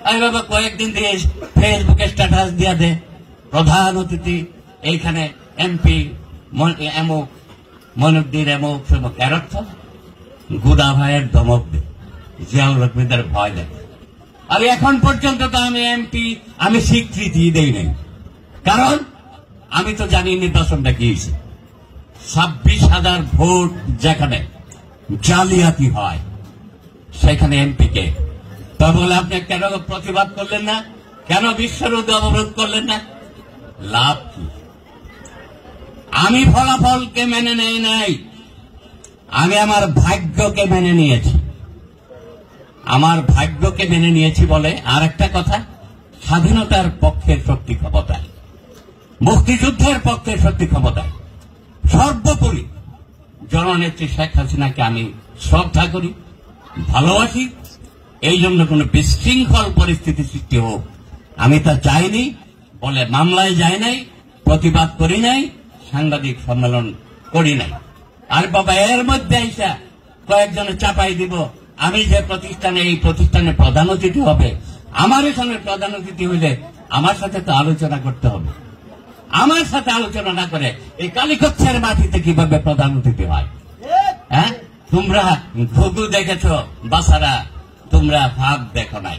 আমি বাবা কয়েকদিন দিয়ে ফেসবুকে স্ট্যাটাস দিয়া দে প্রধান অতিথি এইখানে এমপি এমুক মনুদ্দিন এমুক সেমুক এর অর্থ গুদা ভাইয়ের ধমক দে জিয়াউর রহমানের ভয় দেখে। আর এখন পর্যন্ত তো আমি এমপি আমি স্বীকৃতি দেই নাই, কারণ আমি তো জানি নির্বাচনটা কি হয়েছে। 26,000 ভোট যেখানে জালিয়াতি হয় সেখানে এমপি কে? তাহলে আপনি কেন প্রতিবাদ করলেন না? কেন বিশ্বরোধ অবরোধ করলেন না? লাভ কি? আমি ফলাফলকে মেনে নেই নাই, আমি আমার ভাগ্যকে মেনে নিয়েছি। আমার ভাগ্যকে মেনে নিয়েছি বলে আর একটা কথা, স্বাধীনতার পক্ষের শক্তি ক্ষমতায়, মুক্তিযুদ্ধের পক্ষের শক্তি ক্ষমতায়, সর্বোপরি জননেত্রী শেখ হাসিনাকে আমি শ্রদ্ধা করি, ভালোবাসি। এই জন্য কোন বিশৃঙ্খল পরিস্থিতি সৃষ্টি হোক আমি তা চাইনি বলে মামলায় যাই নাই, প্রতিবাদ করি নাই, সাংবাদিক সম্মেলন করি নাই। আর বাবা এর মধ্যে আইসা কয়েকজনে চাপাই দিব আমি যে প্রতিষ্ঠানে, এই প্রতিষ্ঠানে প্রধান অতিথি হবে, আমার এখানে প্রধান অতিথি হইলে আমার সাথে তো আলোচনা করতে হবে। আমার সাথে আলোচনা না করে এই কালীকচ্ছের মাটিতে কিভাবে প্রধান অতিথি হয়? হ্যাঁ, তোমরা ঘুঘু দেখেছ বাসারা, তোমরা ভাব দেখো নাই।